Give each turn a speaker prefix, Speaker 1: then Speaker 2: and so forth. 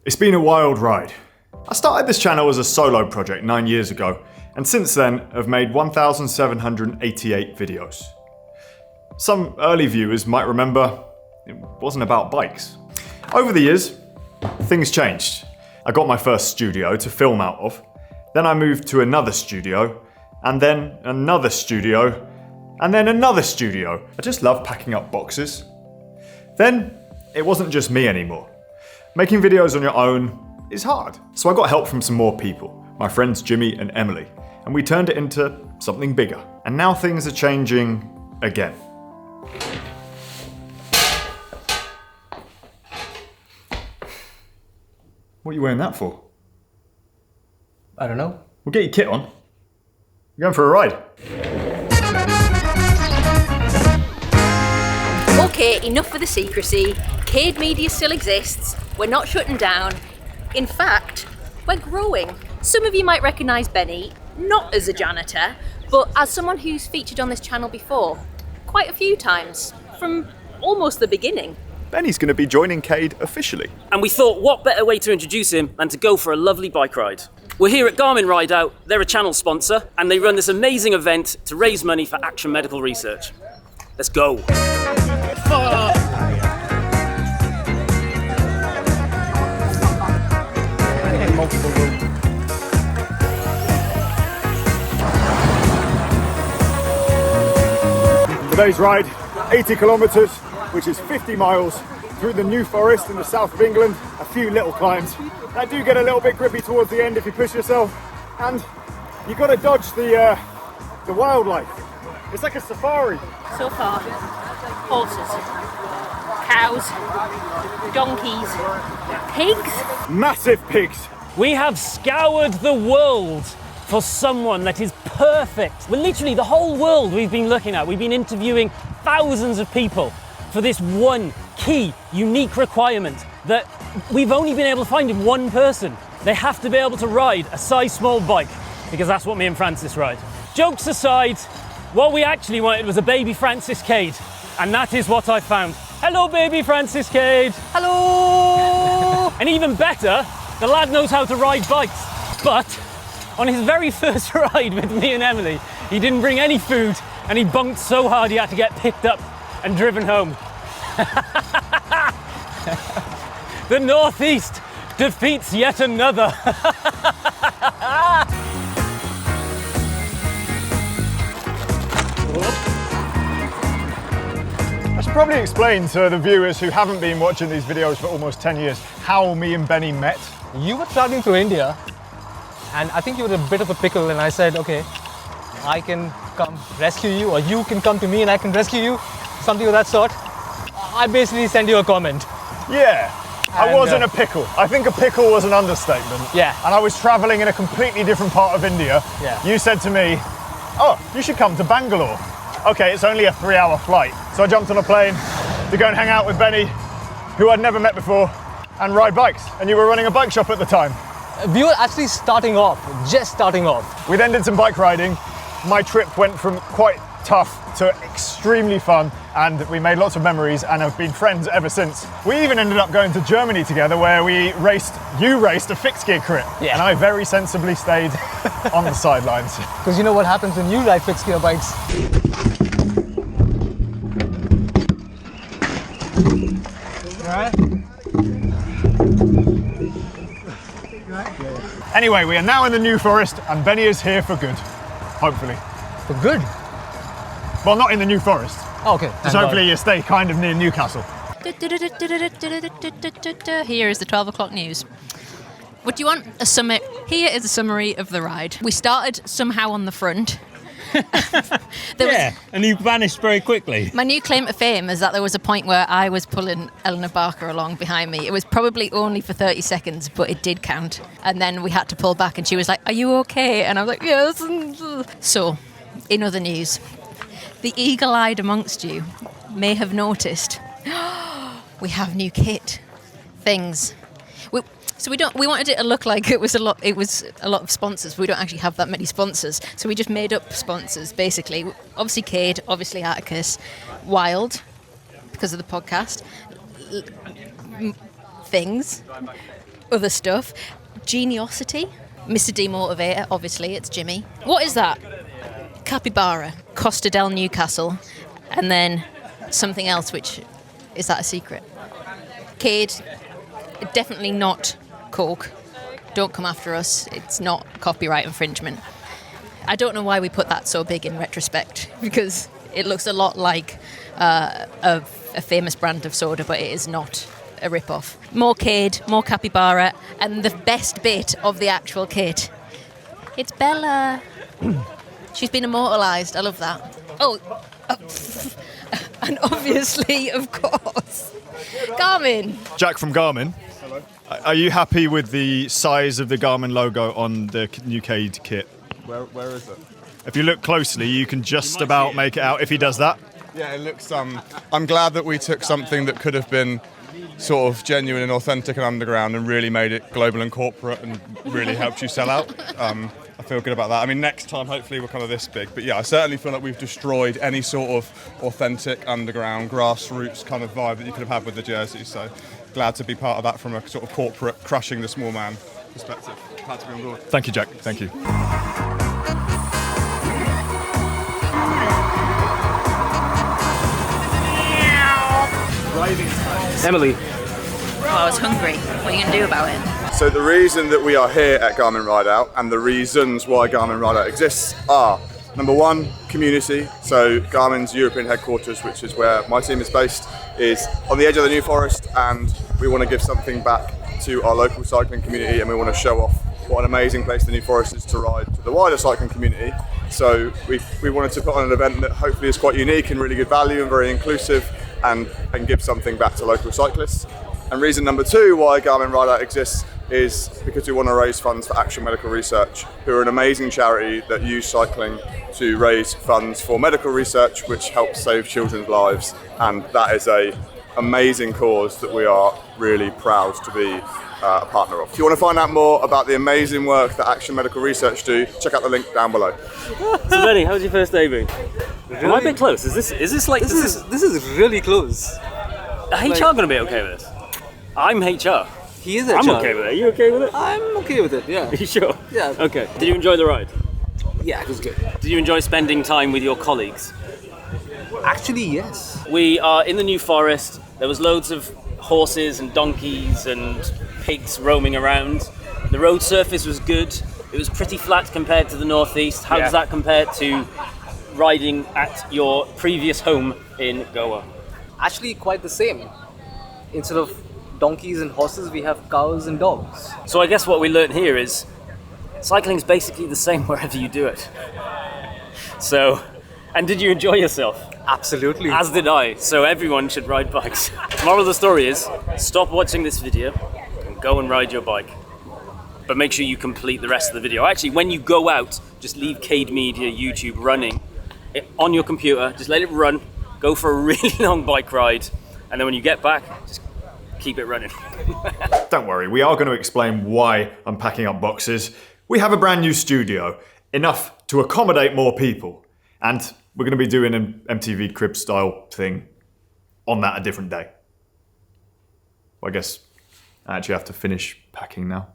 Speaker 1: It's been a wild ride. I started this channel as a solo project 9 years ago, and since then I've made 1,788 videos. Some early viewers might remember it wasn't about bikes. Over the years, things changed. I got my first studio to film out of, then I moved to another studio, and then another studio, and then another studio. I just love packing up boxes. Then, it wasn't just me anymore. Making videos on your own is hard. So I got help from some more people, my friends Jimmy and Emily, and we turned it into something bigger. And now things are changing again. What are you wearing that for?
Speaker 2: I don't know.
Speaker 1: We'll get your kit on. You're going for a ride.
Speaker 3: Okay, enough of the secrecy. CADE Media still exists. We're not shutting down. In fact, we're growing. Some of you might recognise Benny, not as a janitor, but as someone who's featured on this channel before. Quite a few times. From almost the beginning.
Speaker 1: Benny's going to be joining CADE officially.
Speaker 4: And we thought, what better way to introduce him than to go for a lovely bike ride? We're here at Garmin Ride Out. They're a channel sponsor, and they run this amazing event to raise money for Action Medical Research. Let's go.
Speaker 1: Today's ride, 80 kilometres, which is 50 miles through the New Forest in the south of England. A few little climbs that do get a little bit grippy towards the end if you push yourself, and you've got to dodge the wildlife. It's like a safari.
Speaker 3: So far, horses, cows, donkeys, pigs.
Speaker 1: Massive pigs.
Speaker 4: We have scoured the world for someone that is perfect. Well, literally the whole world we've been looking at. We've been interviewing thousands of people for this one key, unique requirement that we've only been able to find in one person. They have to be able to ride a size small bike, because that's what me and Francis ride. Jokes aside, what we actually wanted was a baby Francis CADE, and that is what I found. Hello, baby Francis CADE. Hello. And even better, the lad knows how to ride bikes, but on his very first ride with me and Emily, he didn't bring any food, and he bunked so hard he had to get picked up and driven home. The Northeast defeats yet another.
Speaker 1: I should probably explain to the viewers who haven't been watching these videos for almost 10 years how me and Benny met.
Speaker 2: You were traveling through India, and I think you were a bit of a pickle, and I said, okay, I can come rescue you, or you can come to me and I can rescue you, something of that sort. I basically sent you a comment.
Speaker 1: Yeah, I wasn't a pickle. I think a pickle was an understatement.
Speaker 2: Yeah.
Speaker 1: And I was traveling in a completely different part of India.
Speaker 2: Yeah.
Speaker 1: You said to me, oh, you should come to Bangalore. Okay, it's only a 3-hour flight. So I jumped on a plane to go and hang out with Benny, who I'd never met before, and ride bikes. And you were running a bike shop at the time.
Speaker 2: We were actually starting off, just starting off.
Speaker 1: We then did some bike riding. My trip went from quite tough to extremely fun, and we made lots of memories and have been friends ever since. We even ended up going to Germany together, where you raced a fixed gear crit,
Speaker 2: yeah.
Speaker 1: And I very sensibly stayed on the sidelines.
Speaker 2: Because you know what happens when you ride fixed gear bikes?
Speaker 1: Right. Anyway, we are now in the New Forest, and Benny is here for good, hopefully.
Speaker 2: For good?
Speaker 1: Well, not in the New Forest.
Speaker 2: Oh, okay.
Speaker 1: Just hopefully you stay kind of near Newcastle.
Speaker 5: Here is the 12 o'clock news. What do you want? A summary. Here is a summary of the ride. We started somehow on the front.
Speaker 6: And you vanished very quickly.
Speaker 5: My new claim to fame is that there was a point where I was pulling Eleanor Barker along behind me. It was probably only for 30 seconds, but it did count. And then we had to pull back, and she was like, "Are you okay?" And I was like, "Yes." So, in other news, the eagle-eyed amongst you may have noticed we have new kit things. We wanted it to look like it was a lot of sponsors. We don't actually have that many sponsors, so we just made up sponsors basically. Obviously CADE, obviously Atticus, Wild because of the podcast, things, other stuff. Geniosity. Mr. Demotivator, obviously, it's Jimmy. What is that? Capybara. Costa del Newcastle. And then something else, which... Is that a secret? CADE. Definitely not Coke. Don't come after us. It's not copyright infringement. I don't know why we put that so big in retrospect, because it looks a lot like a famous brand of soda, but it is not a rip-off. More CADE, more capybara, and the best bit of the actual kit. It's Bella. She's been immortalised. I love that. Oh, and obviously, of course, Garmin.
Speaker 1: Jack from Garmin.
Speaker 7: Hello.
Speaker 1: Are you happy with the size of the Garmin logo on the new CADE kit?
Speaker 7: Where is it?
Speaker 1: If you look closely, you can just about make it out if he does that.
Speaker 7: Yeah, it looks. I'm glad that we took something that could have been sort of genuine and authentic and underground and really made it global and corporate and really helped you sell out. I feel good about that. I mean, next time, hopefully, we're kind of this big. But yeah, I certainly feel like we've destroyed any sort of authentic, underground, grassroots kind of vibe that you could have had with the jersey. So glad to be part of that from a sort of corporate, crushing the small man perspective. Glad to be on board.
Speaker 1: Thank you, Jack. Thank you.
Speaker 8: Emily.
Speaker 5: Well, I was hungry. What are you going to do about it?
Speaker 7: So the reason that we are here at Garmin Rideout and the reasons why Garmin Rideout exists are, number one, community. So Garmin's European headquarters, which is where my team is based, is on the edge of the New Forest, and we want to give something back to our local cycling community, and we want to show off what an amazing place the New Forest is to ride to the wider cycling community. So we wanted to put on an event that hopefully is quite unique and really good value and very inclusive, and give something back to local cyclists. And reason number two why Garmin Rideout exists is because we want to raise funds for Action Medical Research, who are an amazing charity that use cycling to raise funds for medical research, which helps save children's lives. And that is an amazing cause that we are really proud to be a partner of. If you want to find out more about the amazing work that Action Medical Research do, check out the link down below.
Speaker 8: So Benny, how's your first day been? Am I a bit close? Is this like...
Speaker 9: This is really close.
Speaker 8: HR gonna be okay with this? I'm HR.
Speaker 9: He is HR.
Speaker 8: I'm okay with it. Are you okay with it?
Speaker 9: I'm okay with it, yeah.
Speaker 8: Are you sure?
Speaker 9: Yeah.
Speaker 8: Okay. Did you enjoy the ride?
Speaker 9: Yeah, it was good.
Speaker 8: Did you enjoy spending time with your colleagues?
Speaker 9: Actually, yes.
Speaker 8: We are in the New Forest. There was loads of horses and donkeys and pigs roaming around. The road surface was good. It was pretty flat compared to the northeast. How does that compare to riding at your previous home in Goa?
Speaker 9: Actually, quite the same. Instead of donkeys and horses, we have cows and dogs.
Speaker 8: So I guess what we learned here is cycling's basically the same wherever you do it. So, and did you enjoy yourself?
Speaker 9: Absolutely.
Speaker 8: As did I, so everyone should ride bikes. Moral of the story is, stop watching this video and go and ride your bike. But make sure you complete the rest of the video. Actually, when you go out, just leave CADE Media YouTube running on your computer, just let it run, go for a really long bike ride, and then when you get back, just keep it running.
Speaker 1: Don't worry, we are going to explain why I'm packing up boxes. We have a brand new studio, enough to accommodate more people, and we're going to be doing an MTV Crib style thing on that a different day. Well, I guess I actually have to finish packing now.